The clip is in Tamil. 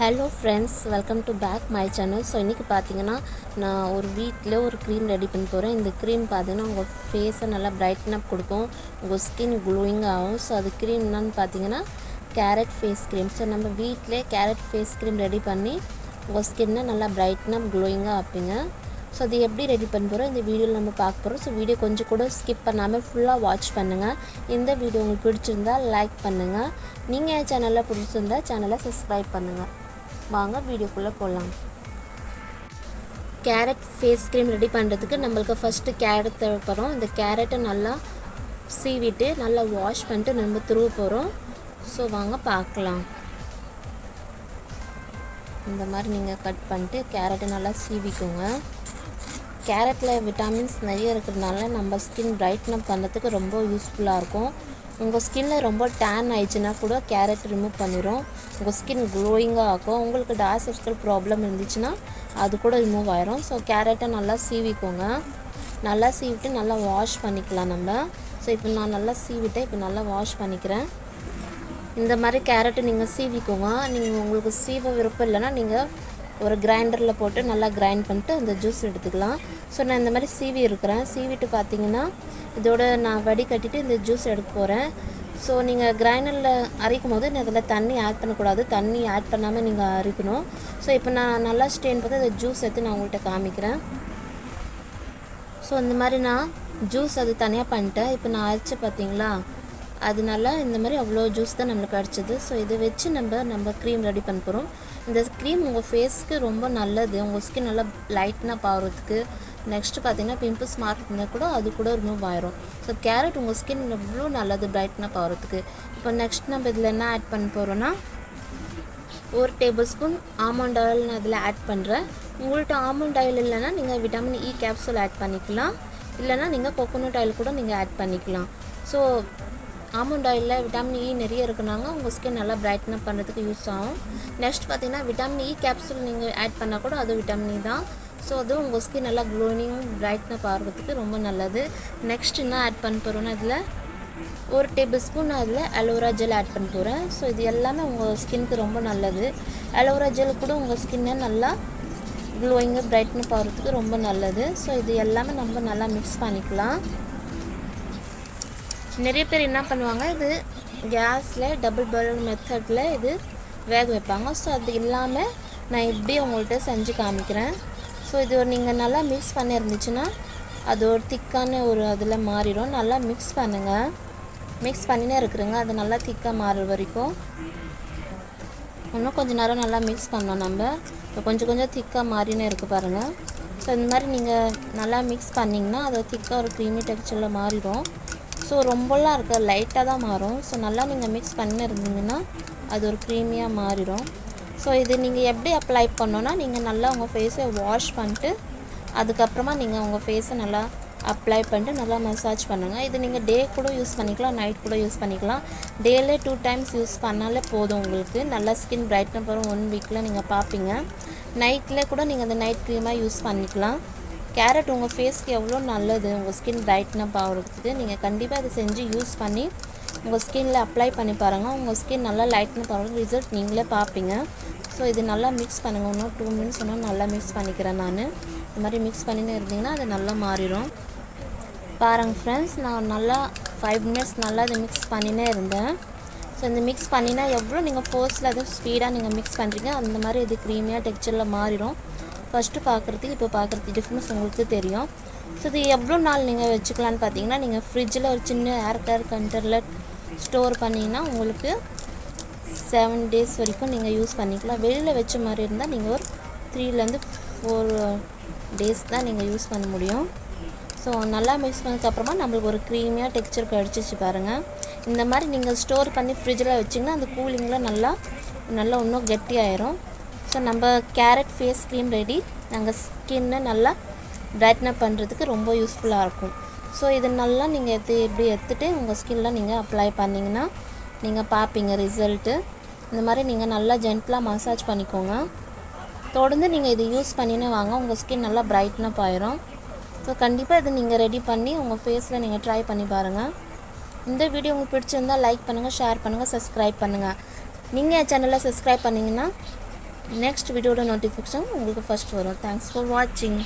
Hello friends, welcome to back my channel. So இன்றைக்கி பார்த்தீங்கன்னா நான் ஒரு வீட்டில் ஒரு க்ரீம் ரெடி பண்ண போகிறேன். இந்த க்ரீம் பார்த்தீங்கன்னா உங்கள் ஃபேஸை நல்லா பிரைட்டன் அப் கொடுக்கும், உங்கள் ஸ்கின் க்ளோயிங் ஆகும். ஸோ அது க்ரீம் என்னன்னு பார்த்தீங்கன்னா கேரட் ஃபேஸ் க்ரீம். ஸோ நம்ம வீட்டிலே கேரட் ஃபேஸ் க்ரீம் ரெடி பண்ணி உங்கள் ஸ்கின்னை நல்லா பிரைட்டன் அப் க்ளோயிங்காக ஆப்பீங்க. ஸோ அது எப்படி ரெடி பண்ண போகிறோம் இந்த வீடியோவில் நம்ம பார்க்க போகிறோம். ஸோ வீடியோ கொஞ்சம் கூட ஸ்கிப் பண்ணாமல் ஃபுல்லாக வாட்ச் பண்ணுங்கள். இந்த வீடியோ உங்களுக்கு பிடிச்சிருந்தால் லைக் பண்ணுங்கள். நீங்கள் என் சேனலில் பிடிச்சிருந்தால் சேனலை சப்ஸ்கிரைப் பண்ணுங்கள். வாங்க வீடியோக்குள்ளே போகலாம். கேரட் ஃபேஸ் க்ரீம் ரெடி பண்ணுறதுக்கு நம்மளுக்கு ஃபஸ்ட்டு கேரட் தேவைப்படும். இந்த கேரட்டை நல்லா சீவிட்டு நல்லா வாஷ் பண்ணிட்டு நம்ம துருவ போகிறோம். ஸோ வாங்க பார்க்கலாம். இந்த மாதிரி நீங்கள் கட் பண்ணிட்டு கேரட்டை நல்லா சீவிக்கோங்க. கேரட்டில் விட்டமின்ஸ் நிறைய இருக்கிறதுனால நம்ம ஸ்கின் பிரைட்டன் பண்ணுறதுக்கு ரொம்ப யூஸ்ஃபுல்லாக இருக்கும். உங்கள் ஸ்கின்னில் ரொம்ப டேன் ஆயிடுச்சுன்னா கூட கேரட் ரிமூவ் பண்ணிடும், உங்கள் ஸ்கின் க்ளோயிங்காக ஆகும். உங்களுக்கு டார்க் சர்க்கிள் ப்ராப்ளம் இருந்துச்சுன்னா அது கூட ரிமூவ் ஆயிரும். ஸோ கேரட்டை நல்லா சீவிக்கோங்க. நல்லா சீவிட்டு நல்லா வாஷ் பண்ணிக்கலாம் நம்ம. ஸோ இப்போ நான் நல்லா சீவிட்டேன், இப்போ நல்லா வாஷ் பண்ணிக்கிறேன். இந்த மாதிரி கேரட்டை நீங்கள் சீவிக்கோங்க. நீங்கள் உங்களுக்கு சீவ விருப்பம் இல்லைன்னா நீங்கள் ஒரு கிரைண்டரில் போட்டு நல்லா கிரைண்ட் பண்ணிட்டு அந்த ஜூஸ் எடுத்துக்கலாம். ஸோ நான் இந்த மாதிரி சீவி இருக்கிறேன். சீவிட்டு பார்த்தீங்கன்னா இதோட நான் வடிகட்டிட்டு இந்த ஜூஸ் எடுக்க போகிறேன். ஸோ நீங்கள் கிரைண்டரில் அரைக்கும் போது இதில் தண்ணி ஆட் பண்ணக்கூடாது, தண்ணி ஆட் பண்ணாமல் நீங்கள் அரைக்கணும். ஸோ இப்போ நான் நல்லா ஸ்ட்ரெயின் பார்த்து இந்த ஜூஸ் எடுத்து நான் உங்கள்கிட்ட காமிக்கிறேன். ஸோ இந்த மாதிரி நான் ஜூஸ் அது தனியாக பண்ணிட்டேன். இப்போ நான் அரைச்சி பார்த்தீங்களா, அதனால இந்த மாதிரி அவ்வளோ ஜூஸ் தான் நம்மளுக்கு கிடச்சிது. ஸோ இதை வச்சு நம்ம க்ரீம் ரெடி பண்ண போகிறோம். இந்த க்ரீம் உங்கள் ஃபேஸ்க்கு ரொம்ப நல்லது, உங்கள் ஸ்கின் நல்லா லைட்னாக ஆகிறதுக்கு. நெக்ஸ்ட்டு பார்த்தீங்கன்னா பிம்பிள்ஸ் மார்க் இருந்தால் கூட அது கூட ரிமூவ் ஆயிரும். ஸோ கேரட் உங்கள் ஸ்கின் எவ்வளோ நல்லது பிரைட்னாக ஆகிறதுக்கு. இப்போ நெக்ஸ்ட் நம்ம இதில் என்ன ஆட் பண்ண போகிறோன்னா 1 டேபிள் ஸ்பூன் ஆமண்ட் ஆயில் நான் இதில் ஆட் பண்ணுறேன். உங்கள்கிட்ட ஆமண்ட் ஆயில் இல்லைன்னா நீங்கள் விட்டமின் இ கேப்சூல் ஆட் பண்ணிக்கலாம், இல்லைனா நீங்கள் கோகோனட் ஆயில் கூட நீங்கள் ஆட் பண்ணிக்கலாம். ஸோ ஆமண்ட் ஆயிலில் விட்டமின் இ நிறைய இருக்குனாங்க, உங்கள் ஸ்கின் நல்லா பிரைட்டன் பண்ணுறதுக்கு யூஸ் ஆகும். நெக்ஸ்ட் பார்த்தீங்கன்னா விட்டமின் இ கேப்சூல் நீங்கள் ஆட் பண்ணால் கூட அது விட்டமின் இ தான். ஸோ அது உங்கள் ஸ்கின் நல்லா க்ளோயிங் பிரைட்னப் ஆகிறதுக்கு ரொம்ப நல்லது. நெக்ஸ்ட் என்ன ஆட் பண்ண போகிறோன்னா இதில் 1 டேபிள் ஸ்பூன் அதில் அலோவேரா ஜெல் ஆட் பண்ண போகிறேன். ஸோ இது எல்லாமே உங்கள் ஸ்கின்னுக்கு ரொம்ப நல்லது. அலோவேரா ஜெல் கூட உங்கள் ஸ்கின்னை நல்லா க்ளோயிங்காக பிரைட்னப் ஆகிறதுக்கு ரொம்ப நல்லது. ஸோ இது எல்லாமே நம்ம நல்லா மிக்ஸ் பண்ணிக்கலாம். நிறைய பேர் என்ன பண்ணுவாங்க, இது கேஸில் டபுள் பாயில் மெத்தடில் இது வேக வைப்பாங்க. ஸோ அது இல்லாமல் நான் இப்படி உங்கள்கிட்ட செஞ்சு காமிக்கிறேன். ஸோ இது நீங்கள் நல்லா மிக்ஸ் பண்ணி இருந்துச்சுன்னா அது ஒரு திக்கான ஒரு அதில் மாறிடும். நல்லா மிக்ஸ் பண்ணுங்கள், மிக்ஸ் பண்ணினே இருக்கிறேங்க. அது நல்லா திக்காக மாறுற வரைக்கும் இன்னும் கொஞ்சம் நேரம் நல்லா மிக்ஸ் பண்ணோம் நம்ம. இப்போ கொஞ்சம் திக்காக மாறினே இருக்குது பாருங்கள். ஸோ இந்த மாதிரி நீங்கள் நல்லா மிக்ஸ் பண்ணிங்கன்னா அது திக்காக ஒரு க்ரீமி டெக்ஸ்சரில் மாறிடும். ஸோ ரொம்பலாம் இருக்க லைட்டாக தான் மாறும். ஸோ நல்லா நீங்கள் மிக்ஸ் பண்ணி இருந்தீங்கன்னா அது ஒரு க்ரீமியாக மாறிடும். ஸோ இது நீங்கள் எப்படி அப்ளை பண்ணோன்னா நீங்கள் நல்லா உங்கள் ஃபேஸை வாஷ் பண்ணிட்டு அதுக்கப்புறமா நீங்கள் உங்கள் ஃபேஸை நல்லா அப்ளை பண்ணிட்டு நல்லா மசாஜ் பண்ணுங்கள். இது நீங்கள் டே கூட யூஸ் பண்ணிக்கலாம், நைட் கூட யூஸ் பண்ணிக்கலாம். டேலே 2 டைம்ஸ் யூஸ் பண்ணாலே போதும், உங்களுக்கு நல்லா ஸ்கின் பிரைட்டன் வரும். 1 வீக்கில் நீங்கள் பார்ப்பீங்க. நைட்டில் கூட நீங்கள் அந்த நைட் க்ரீமாக யூஸ் பண்ணிக்கலாம். கேரட் உங்கள் ஃபேஸ்க்கு எவ்வளோ நல்லது, உங்கள் ஸ்கின் பிரைட்னப் ஆகிறதுக்கு. நீங்கள் கண்டிப்பாக அதை செஞ்சு யூஸ் பண்ணி உங்கள் ஸ்கின்னில் அப்ளை பண்ணி பாருங்கள். உங்கள் ஸ்கின் நல்லா லைட்னப் ஆகிற ரிசல்ட் நீங்களே பார்ப்பீங்க. ஸோ இது நல்லா மிக்ஸ் பண்ணுங்கள். இன்னும் 2 மினிட்ஸ் இன்னும் நல்லா மிக்ஸ் பண்ணிக்கிறேன் நான். இந்த மாதிரி மிக்ஸ் பண்ணின்னு இருந்தீங்கன்னா அது நல்லா மாறிடும். பாருங்கள் ஃப்ரெண்ட்ஸ், நான் நல்லா 5 மினிட்ஸ் நல்லா இதை மிக்ஸ் பண்ணினே இருந்தேன். ஸோ இந்த மிக்ஸ் பண்ணினா எவ்வளோ நீங்கள் ஃபோர்ஸில் அதுவும் ஸ்பீடாக நீங்கள் மிக்ஸ் பண்ணுறீங்க அந்த மாதிரி இது க்ரீமியாக டெக்ஸ்சரில் மாறிடும். ஃபஸ்ட்டு பார்க்குறதுக்கு இப்போ பார்க்குறதுக்கு டிஃப்ரென்ஸ் உங்களுக்கு தெரியும். ஸோ இது எவ்வளோ நாள் நீங்கள் வச்சுக்கலான்னு பார்த்தீங்கன்னா நீங்கள் ஃப்ரிட்ஜில் ஒரு சின்ன ஏர் கண்டரில் ஸ்டோர் பண்ணிங்கன்னா உங்களுக்கு 7 டேஸ் வரைக்கும் நீங்கள் யூஸ் பண்ணிக்கலாம். வெளியில் வச்ச மாதிரி இருந்தால் நீங்கள் ஒரு 3 to 4 டேஸ் தான் நீங்கள் யூஸ் பண்ண முடியும். ஸோ நல்லா மிக்ஸ் பண்ணதுக்கப்புறமா நம்மளுக்கு ஒரு க்ரீமியாக டெக்ஸ்சர் கிடச்சிச்சு பாருங்கள். இந்த மாதிரி நீங்கள் ஸ்டோர் பண்ணி ஃப்ரிட்ஜில் வச்சிங்கன்னா அந்த கூலிங்கில் நல்லா இன்னும் கெட்டியாயிரும். ஸோ நம்ம கேரட் ஃபேஸ் க்ரீம் ரெடி. நாங்கள் ஸ்கின்னை நல்லா பிரைட்னப் பண்ணுறதுக்கு ரொம்ப யூஸ்ஃபுல்லாக இருக்கும். ஸோ இது நல்லா நீங்கள் இப்படி எடுத்துகிட்டு உங்கள் ஸ்கின்னில் நீங்கள் அப்ளை பண்ணிங்கன்னா நீங்கள் பார்ப்பீங்க ரிசல்ட்டு. இந்த மாதிரி நீங்கள் நல்லா ஜென்டலாக மசாஜ் பண்ணிக்கோங்க. தொடர்ந்து நீங்கள் இது யூஸ் பண்ணினே வாங்க, உங்கள் ஸ்கின் நல்லா பிரைட்னப் ஆயிரும். ஸோ கண்டிப்பாக இது நீங்கள் ரெடி பண்ணி உங்கள் ஃபேஸில் நீங்கள் ட்ரை பண்ணி பாருங்கள். இந்த வீடியோ உங்களுக்கு பிடிச்சிருந்தால் லைக் பண்ணுங்கள், ஷேர் பண்ணுங்கள், சப்ஸ்கிரைப் பண்ணுங்கள். நீங்கள் என் சேனலை சப்ஸ்கிரைப் பண்ணிங்கன்னா நெக்ஸ்ட் வீடியோட நோட்டிஃபிகேஷன் உங்களுக்கு ஃபர்ஸ்ட் வரும். தேங்க்ஸ் ஃபார் வாட்சிங்.